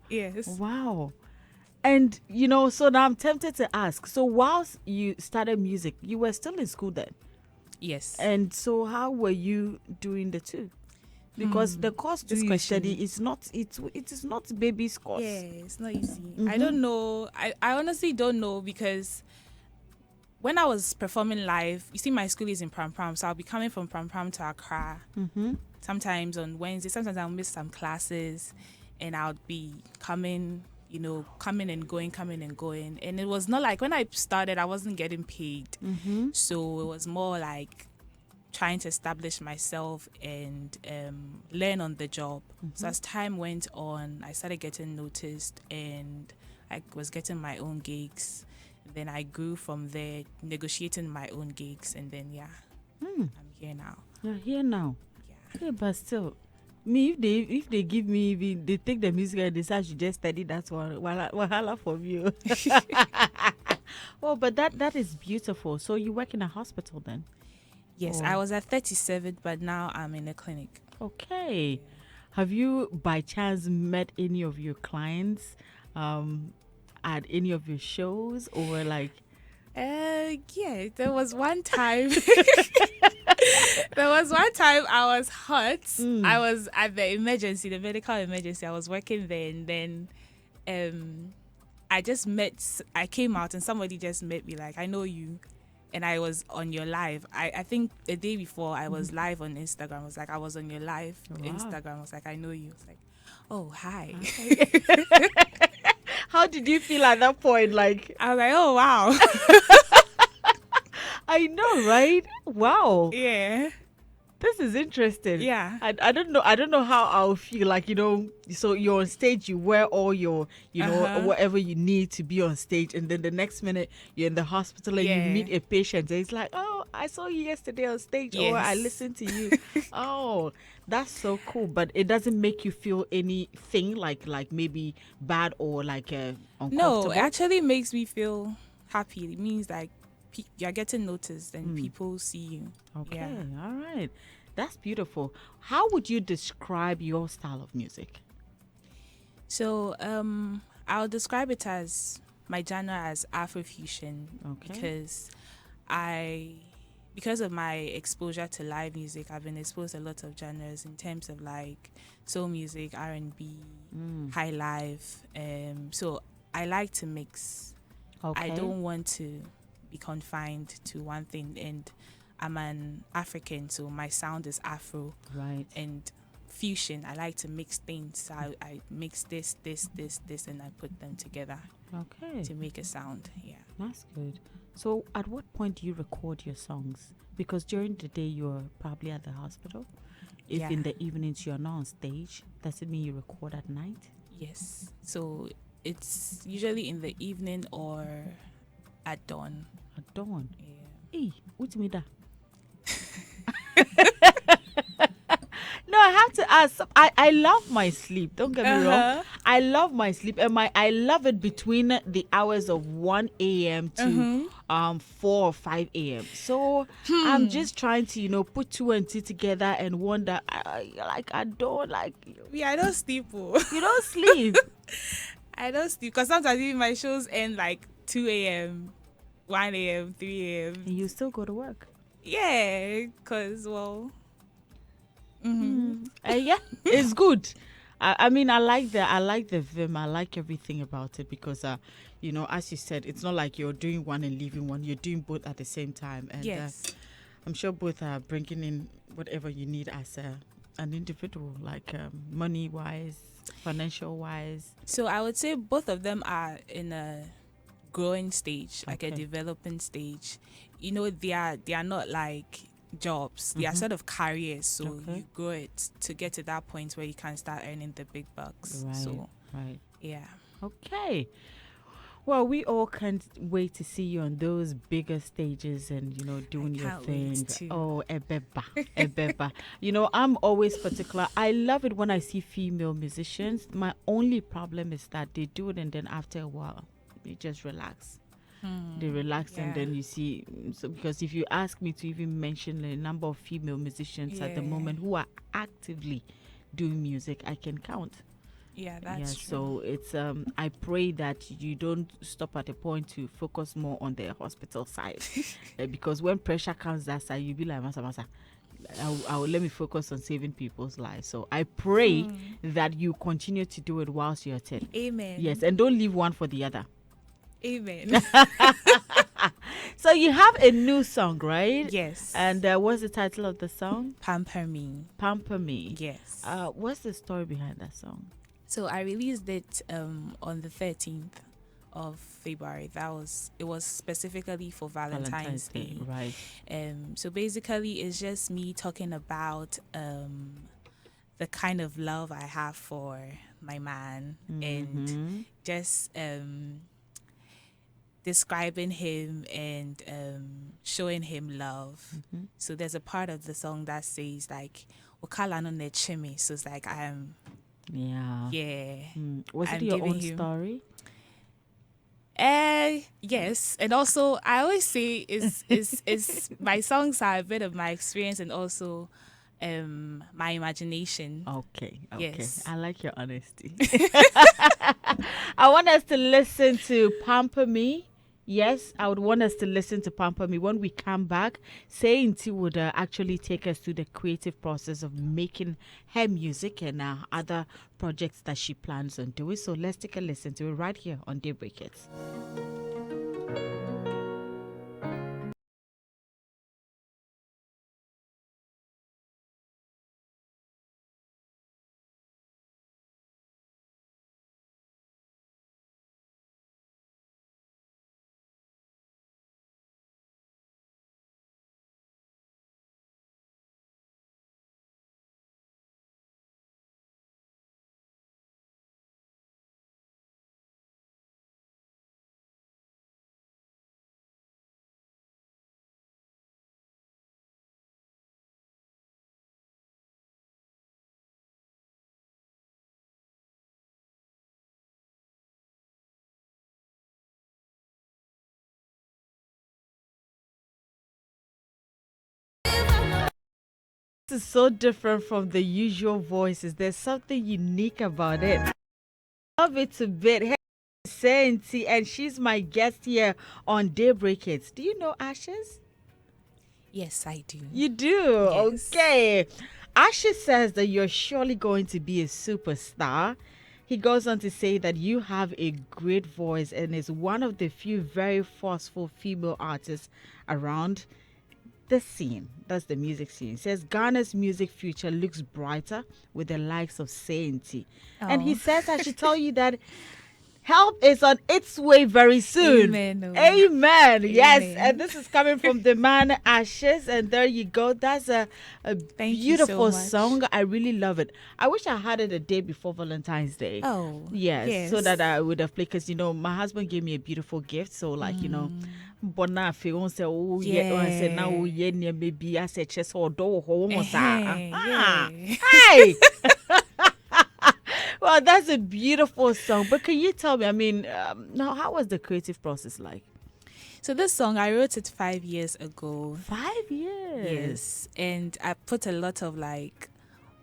Yes. Wow. And, so now I'm tempted to ask. So, whilst you started music, you were still in school then. Yes. And so, how were you doing the two? Because the course too This you study question. is not, it is not baby's Yeah, course. it's not easy. I Mm-hmm. don't know. I honestly don't know because when I was performing live, you see, my school is in Pram Pram, so I'll be coming from Pram Pram to Accra. Mm-hmm. Sometimes on Wednesday, sometimes I'll miss some classes, and I'll be coming, coming and going, coming and going. And it was not like when I started, I wasn't getting paid, Mm-hmm. so it was more like trying to establish myself and learn on the job. So as time went on, I started getting noticed and I was getting my own gigs. Then I grew from there, negotiating my own gigs, and then I'm here now. You're here now. Yeah. Yeah, but still, me if they give me, they take the music and they say I should just study that one. Wahala for you. Oh, but that is beautiful. So you work in a hospital then? Yes, Oh, I was at 37, but now I'm in a clinic. okay. Have you by chance met any of your clients at any of your shows or like? Yeah, there was one time. There was one time I was hot. I was at the emergency, the medical emergency. I was working there, and then I came out, and somebody just met me, like, I know you. And I was on your live. I think the day before I was live on Instagram. I was like, I was on your live Wow. Instagram. I was like, I know you. I was like, oh, hi. How did you feel at that point? Like, I was like, oh, wow. I know, right? Wow. Yeah. This is interesting. Yeah. I don't know. I don't know how I'll feel like, so you're on stage, you wear all your, whatever you need to be on stage. And then the next minute you're in the hospital and you Yeah. meet a patient. And it's like, oh, I saw you yesterday on stage or I Yes. listened to you. Oh, that's so cool. But it doesn't make you feel anything like maybe bad or like No, uncomfortable. it actually makes me feel happy. It means like you're getting noticed and Mm. people see you. Okay. Yeah. All right. That's beautiful. How would you describe your style of music? So I'll describe it as my genre as Afrofusion Okay. because of my exposure to live music, I've been exposed to a lot of genres in terms of like soul music, R&B, high life. So I like to mix. Okay. I don't want to be confined to one thing, and I'm an African, so my sound is Afro. Right. And fusion, I like to mix things. So I mix this, and I put them together Okay. to make a sound. Yeah. That's good. So at what point do you record your songs? Because during the day you're probably at the hospital. If Yeah. in the evenings you're not on stage, does it mean you record at night? Yes. So it's usually in the evening or at dawn. At dawn? Yeah. Hey, what's me that? No, I have to ask. I love my sleep. Don't get me wrong. I love my sleep, and I love it between the hours of 1 a.m. to 4 or 5 a.m. So I'm just trying to put two and two together and wonder. I don't like. Yeah, I don't sleep. Oh. You don't sleep. I don't sleep because sometimes even my shows end like 2 a.m., 1 a.m., 3 a.m. And you still go to work. Yeah, because, well. Yeah, it's good. I mean, I like the vim. I like everything about it because, as you said, it's not like you're doing one and leaving one. You're doing both at the same time, and Yes. I'm sure both are bringing in whatever you need as an individual, like money wise, financial wise. So I would say both of them are in a growing stage, like a Okay. developing stage. They are not like jobs. They are sort of careers. So Okay. you grow it to get to that point where you can start earning the big bucks. Right. So Right. yeah. Okay. Well, we all can't wait to see you on those bigger stages and, doing your can't thing. wait too. Oh, ebeba, ebeba. I'm always particular. I love it when I see female musicians. My only problem is that they do it and then after a while, they just relax. They relax and Yeah. then you see. So because if you ask me to even mention the number of female musicians at the Yeah. moment who are actively doing music, I can count. Yeah, Yeah, that's true. so it's I pray that you don't stop at a point to focus more on the hospital side. Because when pressure comes that side, you'll be like, Masa, I'll let me focus on saving people's lives. So I pray that you continue to do it whilst you're at it. Amen. Yes, and don't leave one for the other. Amen. So you have a new song, right? Yes. And what's the title of the song? Pamper Me. Pamper Me. Yes. What's the story behind that song? So I released it on the 13th of February. It was specifically for Valentine's Day. Right. So basically it's just me talking about the kind of love I have for my man, and just describing him and showing him love. So there's a part of the song that says like Okala no nechimi. So it's like Yeah. Was it I'm your giving own him- story? Yes, and also I always say is my songs are a bit of my experience and also my imagination. Okay. Yes. I like your honesty. I want us to listen to Pamper Me. Yes, I would want us to listen to Pamper Me. When we come back, S3nti would actually take us through the creative process of making her music and other projects that she plans on doing. So let's take a listen to it right here on Daybreak Hits. This is so different from the usual voices. There's something unique about it. Love it a bit. Hey, S3nti, and she's my guest here on Daybreak Hits. Do you know Ashes? Yes, I do. You do? Yes. Okay. Ashes says that you're surely going to be a superstar. He goes on to say that you have a great voice and is one of the few very forceful female artists around the scene. That's the music scene. He says Ghana's music future looks brighter with the likes of S3nti. And he Oh. says I should tell you that help is on its way very soon. Amen. Amen. Yes. Amen. And this is coming from the man Ashes. And there you go. That's a Thank you so beautiful much. song. I really love it. I wish I had it a day before Valentine's Day. Oh. Yes, so that I would have played, because my husband gave me a beautiful gift, so bona fe won say oh yeah, I said now oh yeah maybe I said chess or door almost Yeah. hey. Well, that's a beautiful song, but can you tell me, I mean, now how was the creative process like? So this song, I wrote it 5 years ago. 5 years. Yes, and I put a lot of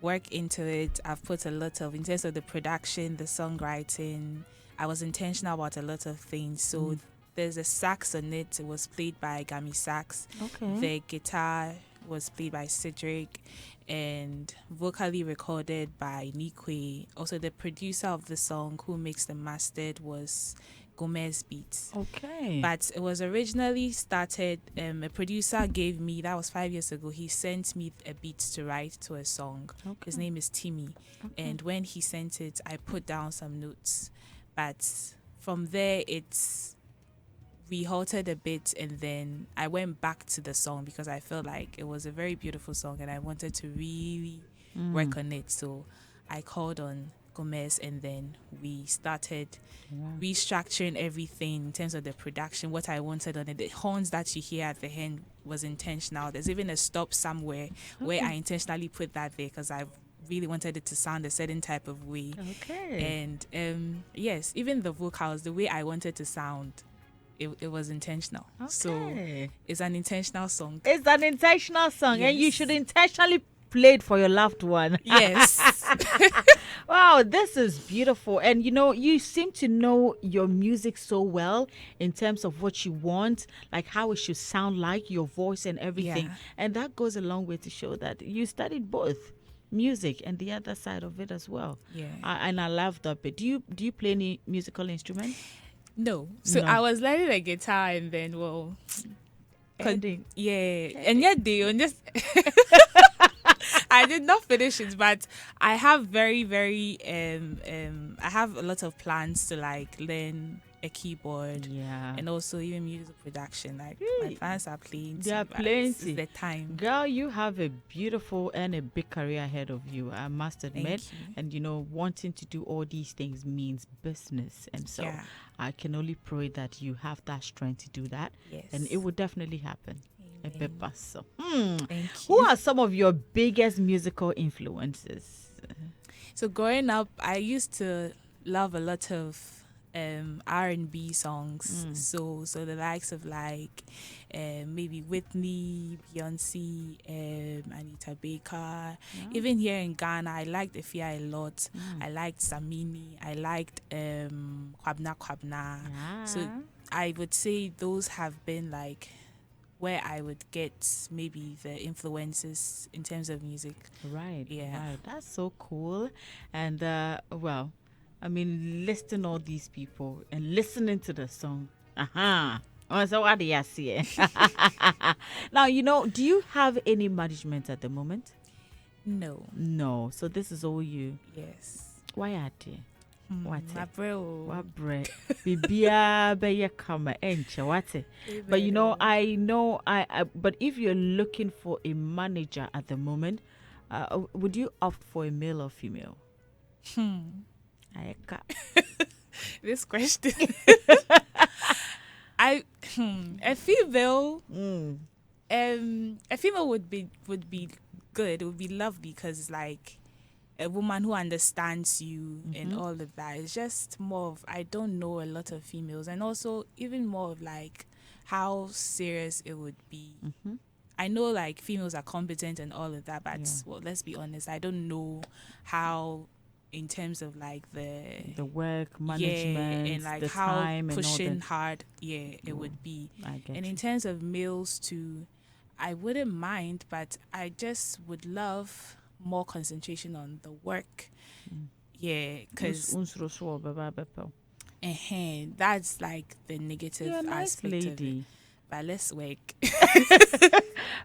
work into it. I've put a lot of, in terms of the production, the songwriting. I was intentional about a lot of things. So there's a sax on it. It was played by Gami Sax. Okay. The guitar was played by Cedric and vocally recorded by Nikwe. Also, the producer of the song who mixed and mastered was Gomez Beats. Okay. But it was originally started, a producer gave me, that was 5 years ago, he sent me a beat to write to a song. Okay. His name is Timmy. Okay. And when he sent it, I put down some notes. But from there, we halted a bit, and then I went back to the song because I felt like it was a very beautiful song and I wanted to really work on it. So I called on Gomez, and then we started restructuring everything in terms of the production, what I wanted on it. The horns that you hear at the end was intentional. There's even a stop somewhere where I intentionally put that there because I really wanted it to sound a certain type of way. Okay. And yes, even the vocals, the way I wanted to sound, it was intentional. Okay. So it's an intentional song. It's an intentional song, and you Yes. should intentionally played for your loved one. Yes. Wow, this is beautiful. And you seem to know your music so well in terms of what you want, like how it should sound like, your voice and everything. Yeah. And that goes a long way to show that you studied both music and the other side of it as well. Yeah. And I love that bit. Do you play any musical instrument? No. So No. I was learning the guitar and then, well, Ending. yeah. And yet they just I did not finish it, but I have very, very I have a lot of plans to like learn a keyboard. Yeah. And also even music production. Like my plans are plenty. They are but it's plenty. the time. Girl, you have a beautiful and a big career ahead of you, I must admit. Thank you. And wanting to do all these things means business. And so Yeah. I can only pray that you have that strength to do that. Yes. And it will definitely happen. Amen. So, Thank you. who are some of your biggest musical influences? So growing up, I used to love a lot of R&B songs. So the likes of like maybe Whitney, Beyonce, Anita Baker. Even here in Ghana, I liked Efia a lot. I liked Samini. I liked Kwabna Kwabna. So I would say those have been like where I would get maybe the influences in terms of music. Right. Yeah. Right. That's so cool. And well, I mean, listing all these people and listening to the song. Oh, so what do you see? Now, do you have any management at the moment? No. No. So this is all you. Yes. Why are they? What? My bro. What bread? Bibia be kama enche what? But I know but if you're looking for a manager at the moment, would you opt for a male or female? This question. A female. A female would be good. It would be lovely because like a woman who understands you and all of that. It's just more of I don't know a lot of females, and also even more of like how serious it would be. I know like females are competent and all of that, but well, let's be honest, I don't know how in terms of like the work management and like the how time pushing and all that. hard it would be. And in you. terms of males too, I wouldn't mind, but I just would love more concentration on the work. Because that's like the negative You're a nice aspect of it. lady. But let's work.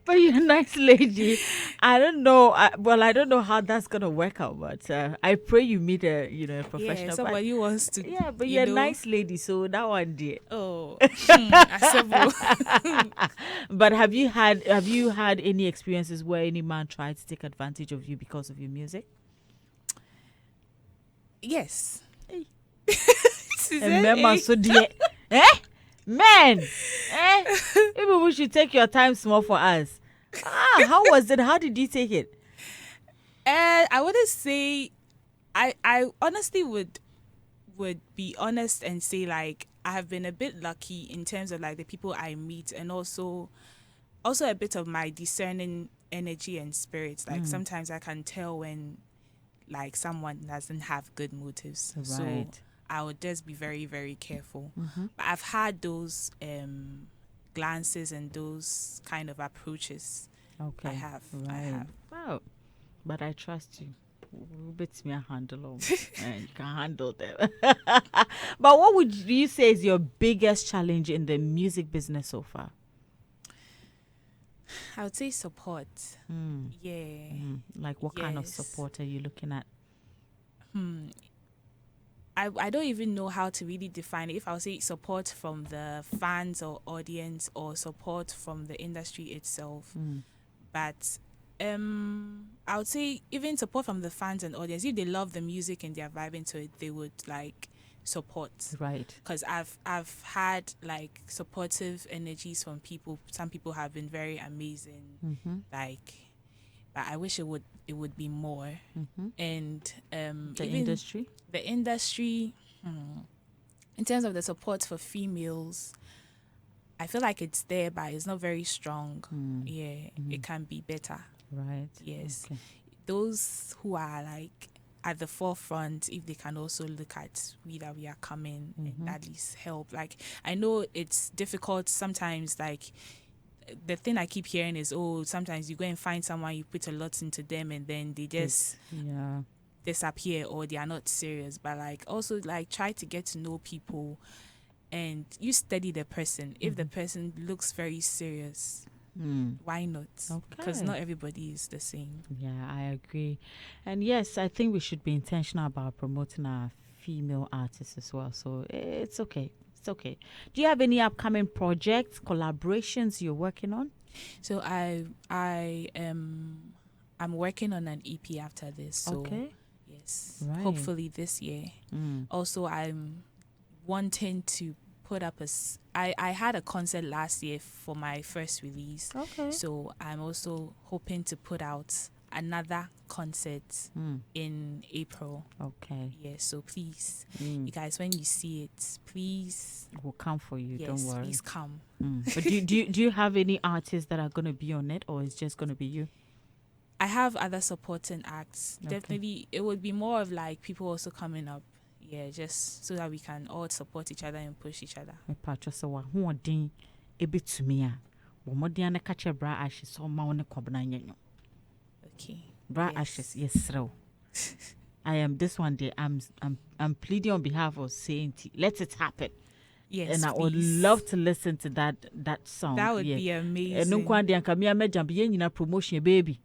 But you're a nice lady. I don't know. I don't know how that's gonna work out, but I pray you meet a professional. Yeah, somebody wants to. Yeah, but you're a nice lady, so that one dear. Oh, acceptable. But have you had any experiences where any man tried to take advantage of you because of your music? Yes. Hey. Remember, so dear. Man, maybe we should take your time small for us. How was it? How did you take it? I wouldn't say. I honestly would be honest and say like I have been a bit lucky in terms of like the people I meet, and also a bit of my discerning energy and spirits. Like sometimes I can tell when like someone doesn't have good motives. Right. So I would just be very, very careful. But I've had those glances and those kind of approaches. Okay. I have. Wow. But I trust you. Bits me a handle and you can handle them. But what would you say is your biggest challenge in the music business so far? I would say support. Yeah. Like what kind of support are you looking at? I don't even know how to really define it. If I would say support from the fans or audience or support from the industry itself. But I would say even support from the fans and audience. If they love the music and they're vibing to it, they would like support. Right. Because I've had like supportive energies from people. Some people have been very amazing. Like, but I wish it would be more. And The industry? The industry, in terms of the support for females, I feel like it's there, but it's not very strong. It can be better. Right. Yes. Okay. Those who are like at the forefront, if they can also look at we that we are coming and at least help. Like, I know it's difficult sometimes, like the thing I keep hearing is, oh, sometimes you go and find someone, you put a lot into them, and then they just Yeah. disappear or they are not serious. But like, also like try to get to know people, and you study the person. If the person looks very serious, why not? Because Okay. not everybody is the same. Yeah, I agree. And yes, I think we should be intentional about promoting our female artists as well. So it's okay. It's okay. Do you have any upcoming projects, collaborations you're working on? So I'm working on an EP after this. So Okay. yes, Right. hopefully this year. Also, I'm wanting to put up I had a concert last year for my first release. Okay. So I'm also hoping to put out another concert in April. Okay. Yes, so please, you guys, when you see it, please, We'll come for you. yes, Don't worry. please come. But do you have any artists that are going to be on it, or it's just going to be you? I have other supporting acts. Okay. Definitely, it would be more of like people also coming up. Yeah, just so that we can all support each other and push each other. Me patcho so wa ho odin e betumi a wo modin na ka che bra ashes so ma woni kwabna nyanyo. Okay. Bra ashes yesrew. I am this one day I'm pleading on behalf of S3nti. Let it happen. Yes, And I would please. love to listen to that song. That would be amazing. And nkwa de anka me amejam be nyina promotion baby.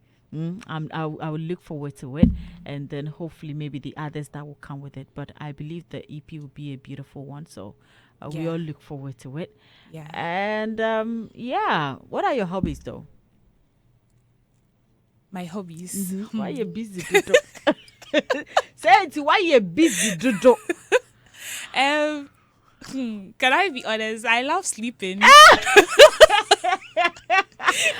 I will look forward to it, and then hopefully maybe the others that will come with it. But I believe the EP will be a beautiful one, so we all look forward to it. Yeah. And what are your hobbies though? My hobbies. Why you busy, Dodo? Say it. Why you busy, Dodo? Can I be honest? I love sleeping.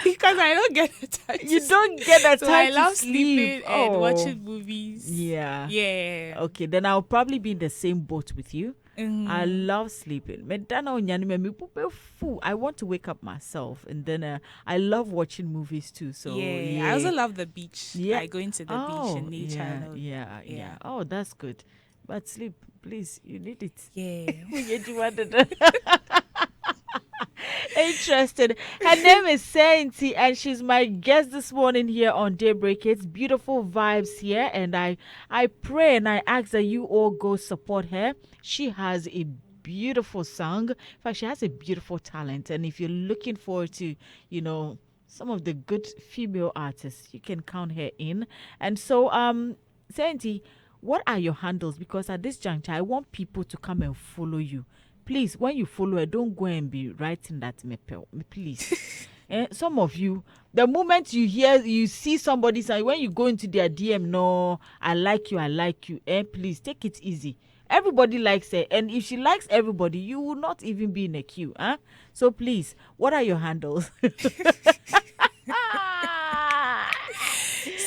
Because I don't get the time. You don't get the so time I love to sleep. sleeping and watching movies. Yeah. Yeah. Okay, then I'll probably be in the same boat with you. I love sleeping. I want to wake up myself, and then I love watching movies too. So yeah. I also love the beach. Yeah. Like going to the beach and nature. Yeah. Oh, that's good. But sleep, please. You need it. Yeah. Interested. Her name is S3nti, and she's my guest this morning here on Daybreak. It's beautiful vibes here, and I pray and I ask that you all go support her. She has a beautiful song. In fact, she has a beautiful talent, and if you're looking forward to, some of the good female artists, you can count her in. And so, S3nti, what are your handles? Because at this juncture, I want people to come and follow you. Please, when you follow her, don't go and be writing that me please. Some of you, the moment you see somebody say, when you go into their DM, no, I like you. Please take it easy. Everybody likes her, and if she likes everybody, you will not even be in a queue. So please, what are your handles?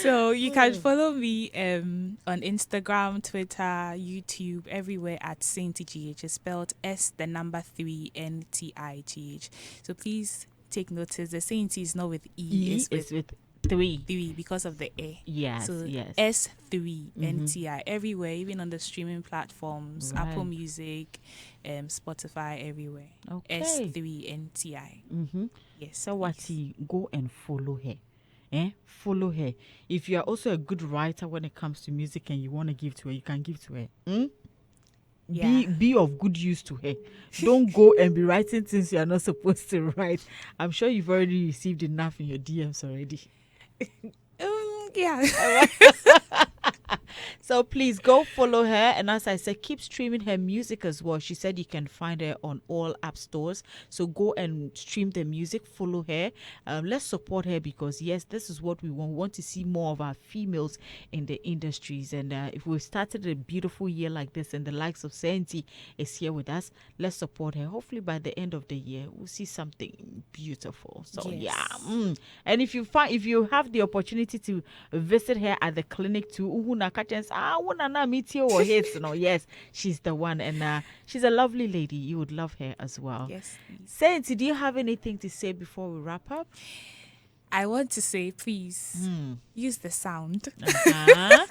So you can follow me on Instagram, Twitter, YouTube, everywhere at S3nti. It's spelled S3nti. So please take notice. The S3nti is not with E. It's with 3 because of the A. Yes, so yes. S3nti everywhere, even on the streaming platforms, Right. Apple Music, Spotify, everywhere. Okay. S3nti. Yes. So what? Go and follow her. Follow her. If you are also a good writer when it comes to music and you want to give to her, you can give to her. Yeah. Be of good use to her. Don't go and be writing things you are not supposed to write. I'm sure you've already received enough in your DMs already. Yeah. So please go follow her, and as I said, keep streaming her music as well. She said you can find her on all app stores, so go and stream the music, follow her. Let's support her, because yes, this is what we want. We want to see more of our females in the industries, and if we've started a beautiful year like this and the likes of S3nti is here with us, let's support her. Hopefully by the end of the year we'll see something beautiful. So Yes. yeah. And if you have the opportunity to visit her at the clinic too, Hitz, yes, she's the one, and she's a lovely lady. You would love her as well. Yes. Please. S3nti, do you have anything to say before we wrap up? I want to say, please use the sound. Uh-huh.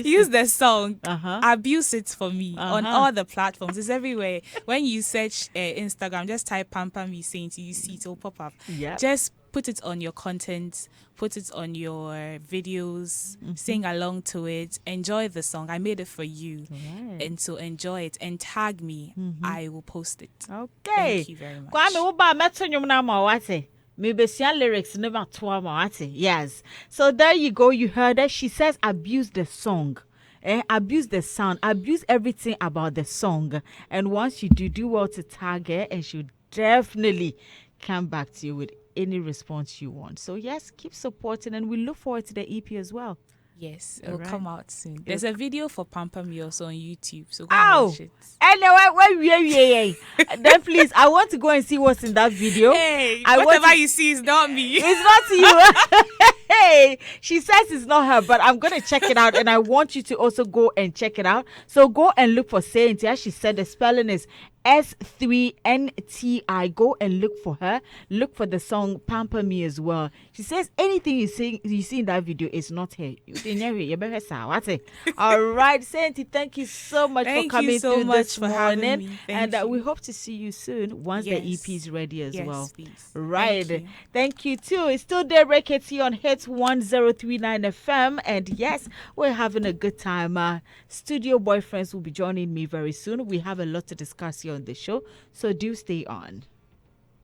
Use the song. Uh-huh. Abuse it for me on Uh-huh. all the platforms. It's everywhere. When you search Instagram, just type Pamper Me Saint, you see it will pop up. Yep. Just put it on your content, put it on your videos, sing along to it, enjoy the song. I made it for you. Right. And so enjoy it and tag me. I will post it. Okay. Thank you very much. Kwame, wo ba meto nyum na ma wate. Me besia lyrics never to ma wate. Yes. So there you go. You heard her. She says abuse the song. Abuse the sound. Abuse everything about the song. And once you do well to tag her, and she'll definitely come back to you with any response you want. So yes, keep supporting, and we look forward to the EP as well. Yes, it will Alright. come out soon. There's a video for Pamper Me also on YouTube, so go and watch it. Anyway, then please, I want to go and see what's in that video. Hey, I want whatever to- you see is not me. It's not you. Hey, she says it's not her, but I'm going to check it out, and I want you to also go and check it out. So go and look for S3nti. As she said, the spelling is S3nti. Go and look for her. Look for the song Pamper Me as well. She says anything you see in that video is not her. All right, S3nti, thank you so much Thank for coming you so through much this for having morning. me. Thank And you. we hope to see you soon once the Yes. EP is ready as Yes, well. please. Right. Thank you. Thank you too. It's still there, Rekets here on Hitz 1039 FM. And yes, we're having a good time. Studio boyfriends will be joining me very soon. We have a lot to discuss here on the show. So do stay on.